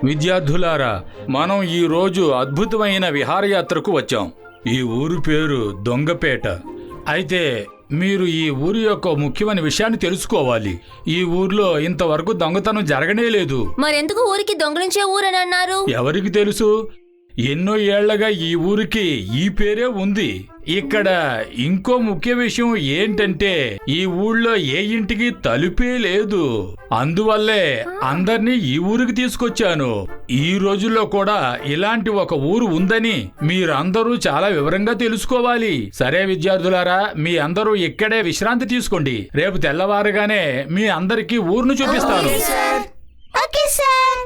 విద్యార్థులారా, మనం ఈ రోజు అద్భుతమైన విహారయాత్రకు వచ్చాం. ఈ ఊరు పేరు దొంగపేట. అయితే మీరు ఈ ఊరి యొక్క ముఖ్యమైన విషయాన్ని తెలుసుకోవాలి. ఈ ఊర్లో ఇంతవరకు దొంగతనం జరగనే లేదు. మరెందుకు ఊరికి దొంగలించే ఊరని అన్నారు? ఎవరికి తెలుసు? ఎన్నో ఏళ్లగా ఈ ఊరికి ఈ పేరే ఉంది. ఇక్కడ ఇంకో ముఖ్య విషయం ఏంటంటే ఈ ఊళ్ళో ఏ ఇంటికి తలుపే లేదు. అందువల్లే అందర్నీ ఈ ఊరికి తీసుకొచ్చాను. ఈ రోజుల్లో కూడా ఇలాంటి ఒక ఊరు ఉందని మీరందరూ చాలా వివరంగా తెలుసుకోవాలి. సరే విద్యార్థులారా, మీ అందరూ ఇక్కడే విశ్రాంతి తీసుకోండి. రేపు తెల్లవారుగానే మీ అందరికీ ఊరును చూపిస్తాను. Okay sir.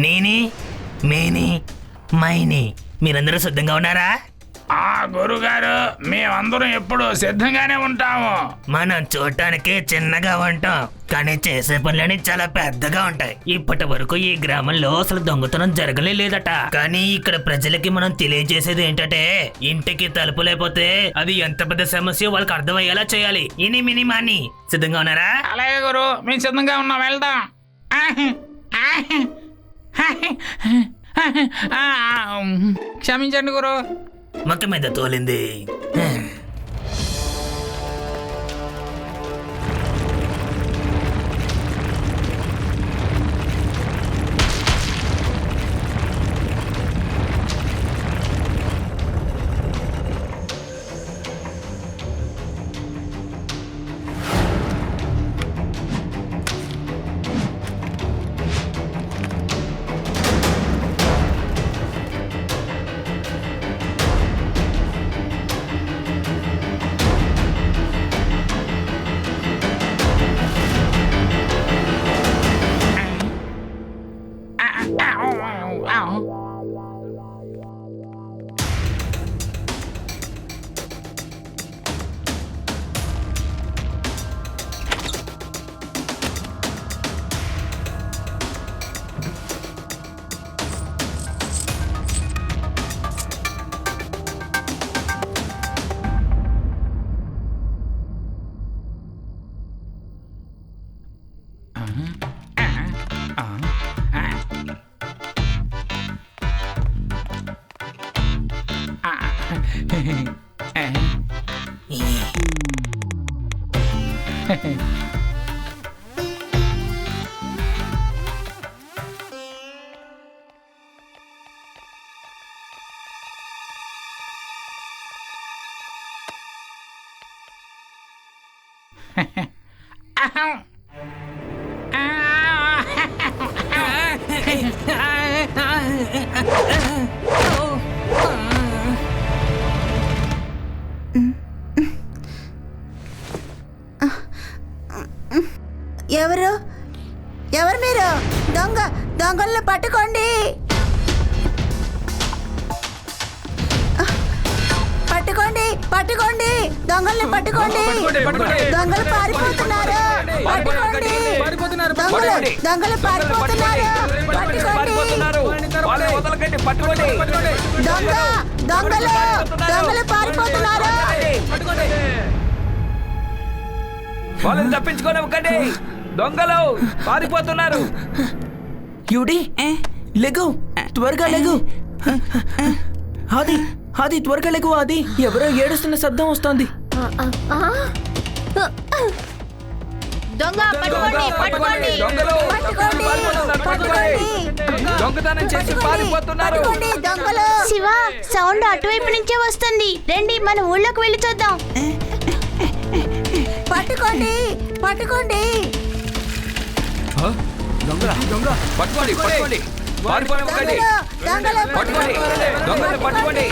నేని మేని మైని మీరందరూ సిద్ధంగా ఉన్నారా? గురుగారు, మేమందరం ఎప్పుడు సిద్ధంగానే ఉంటాము. మనం చూడటానికి చిన్నగా ఉంటాం, కానీ చేసే పనులని చాలా పెద్దగా ఉంటాయి. ఇప్పటి వరకు ఈ గ్రామంలో అసలు దొంగతనం జరగలేదట. కానీ ఇక్కడ ప్రజలకి మనం తెలియజేసేది ఏంటంటే ఇంటికి తలుపు లేకపోతే అది ఎంత పెద్ద సమస్య వాళ్ళకి అర్థమయ్యేలా చేయాలి. ఇని మిని మాని సిద్ధంగా ఉన్నారా? అలాగే గురు, మేము సిద్ధంగా ఉన్నాం, వెళ్దాం. క్షమించండి గురు. మొక్క మీద తోలింది. ఎవరు మీరు? దొంగలను పట్టుకోండి, పట్టుకోండి, పట్టుకోండి, దొంగల్ని పట్టుకోండి. దొంగలు పారిపోతున్నారు, పట్టుకోండి. దొంగలు పారిపోతున్నారు, పట్టుకోండి. దొంగలు పారిపోతున్నారు. వాళ్ళని తప్పించుకోనివ్వకండి, దొంగలు పారిపోతున్నారు. యూడి లెగు, త్వరగా లెగు. అది త్వరగా లెగు. అది ఎవరో ఏడుస్తున్న శబ్దం వస్తోంది. దొంగతనం చేసి పారిపోతున్నారు. శివ, సౌండ్ అటువైపు నుంచే వస్తుంది. రండి మన ఊళ్ళోకి వెళ్ళి చూద్దాం. పట్టుకోండి, పట్టుకోండి. దొంగ పట్టుకోండి, పారిపోనివ్వకండి. దొంగలు పట్టుకోండి దొంగల్ని పట్టుకోండి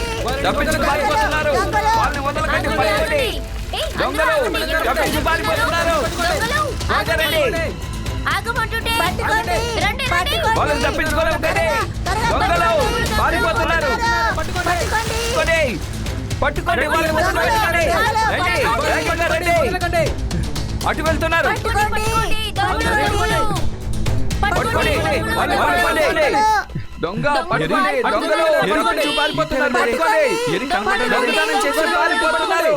తప్పించి పారిపోతున్నారు వాళ్ళని వదలకండి పట్టుకోండి దొంగలు తప్పించి పారిపోతున్నారు త్వరగా రండి ఆగమంటుంటే పట్టుకోండి పట్టుకోండి వాళ్ళని తప్పించుకోలేకండి దొంగలు పారిపోతున్నారు పట్టుకోండి పట్టుకోండి వాళ్ళని వదలకండి రండి వేగంగా రండి అటు వెళ్తున్నారు పట్టుకోండి పట్టుకోండి వాళ్ళని పట్టుకోండి దొంగ పట్టుకోండి దొంగలు తప్పించి పారిపోతున్నారు పట్టుకోండి దొంగతనం చేసి పారిపోతున్నారు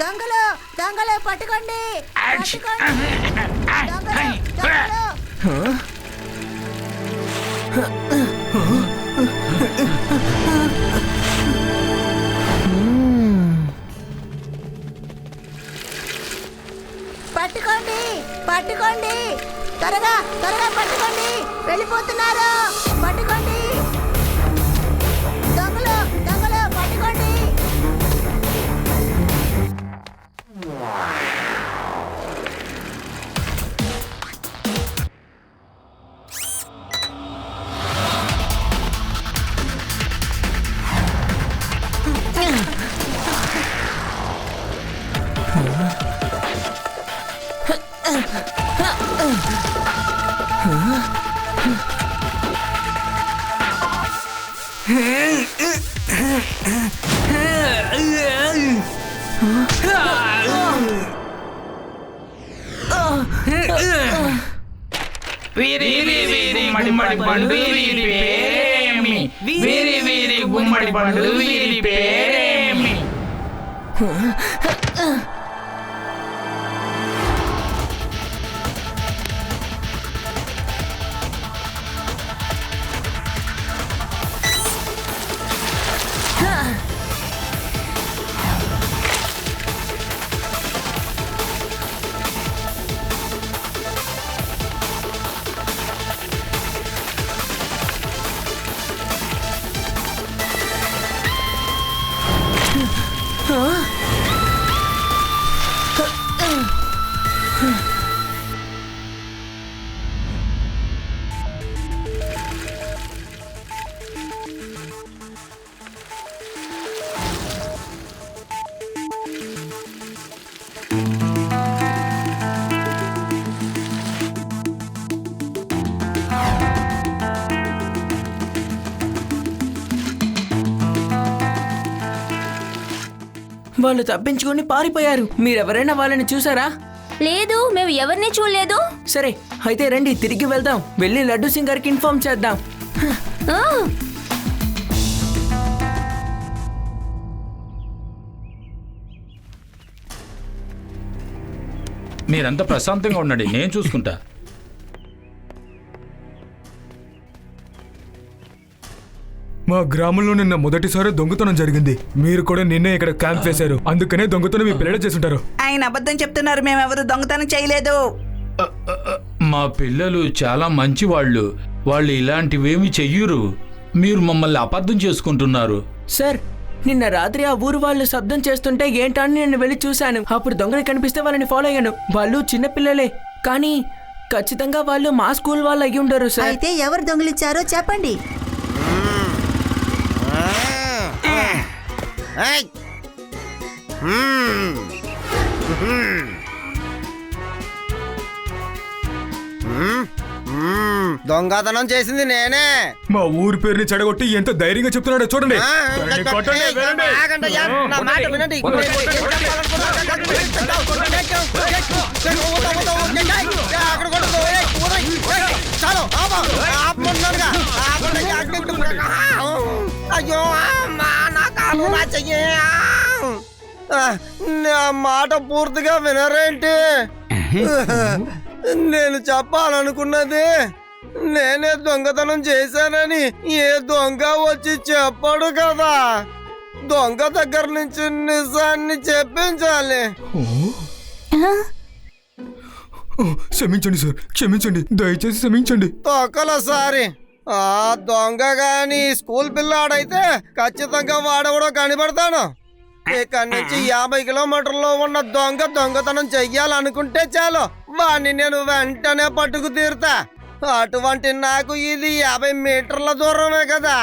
దొంగలు దొంగలు పట్టుకోండి దొంగలు పట్టుకోండి పట్టుకోండి త్వరగా త్వరగా పట్టుకోండి వెళ్ళిపోతున్నారు పట్టుకోండి దొంగలు దొంగలు పట్టుకోండి వీరి వీరి గుమ్మడి పండు వీరి పేరేమి వీరి వీరి గుమ్మడి పండు వీరి పేరేమి వాళ్ళు తప్పించుకొని పారిపోయారు. మీరెవరైనా వాళ్ళని చూసారా? లేదు, మేము ఎవరిని చూడలేదు. సరే అయితే రండి తిరిగి వెళ్దాం. వెళ్ళి లడ్డు సింగ్ గారికి ఇన్ఫార్మ్ చేద్దాం. ఆ, మీరంతా ప్రశాంతంగా ఉండండి, నేను చూసుకుంటా. మా గ్రామంలో నిన్న మొదటిసారి దొంగతనం జరిగింది. మీరు కూడా నిన్నే ఇక్కడ క్యాంప్ వేశారు, అందుకనే దొంగతనం మీ పిల్లలు చేసుంటారు. ఆయన అబద్ధం చెప్తున్నారు. మేమెవరు దొంగతనం చేయలేదు. మా పిల్లలు చాలా మంచి వాళ్ళు ఇలాంటివేమి చెయ్యరు. మీరు మమ్మల్ని అబద్ధం చేసుకుంటున్నారు. సార్, నిన్న రాత్రి ఆ ఊరు వాళ్ళు శబ్దం చేస్తుంటే ఏంటా అని నేను వెళ్ళి చూశాను. అప్పుడు దొంగలు కనిపిస్తే వాళ్ళని ఫాలో అయ్యాను. వాళ్ళు చిన్నపిల్లలే, కానీ ఖచ్చితంగా వాళ్ళు మా స్కూల్ వాళ్ళు అయ్యి ఉండరు సార్. అయితే ఎవరు దొంగిలించారో చెప్పండి. దొంగతనం చేసింది నేనే. మా ఊరి పేరుని చెడగొట్టి ఎంత ధైర్యంగా చెప్తున్నాడో చూడండి. కొట్టండి, వెళ్ళండి. ఆగండయ్యా, నా మాట వినండి. అక్కడ కొట్టదు. చాలు ఆపమన్నానుగా. అయ్యో నా కాలు నా చెయ్యి. నా మాట పూర్తిగా వినరేంటి? నేను చెప్పాలనుకున్నది నేనే దొంగతనం చేశానని ఏ దొంగ వచ్చి చెప్పాడు కదా. దొంగ దగ్గర నుంచి నిజాన్ని చెప్పించాలి. క్షమించండి సార్, క్షమించండి, దయచేసి క్షమించండి. తొక్కలసారి ఆ దొంగ గాని స్కూల్ పిల్లాడైతే ఖచ్చితంగా వాడెవడో కనిపెడతాను. ఇక్కడి నుంచి 50 కిలోమీటర్లో ఉన్న దొంగతనం చెయ్యాలనుకుంటే చాలు, వాణ్ణి నేను వెంటనే పట్టుకు తీరుతా. అటువంటి నాకు ఇది 50 మీటర్ల దూరమే కదా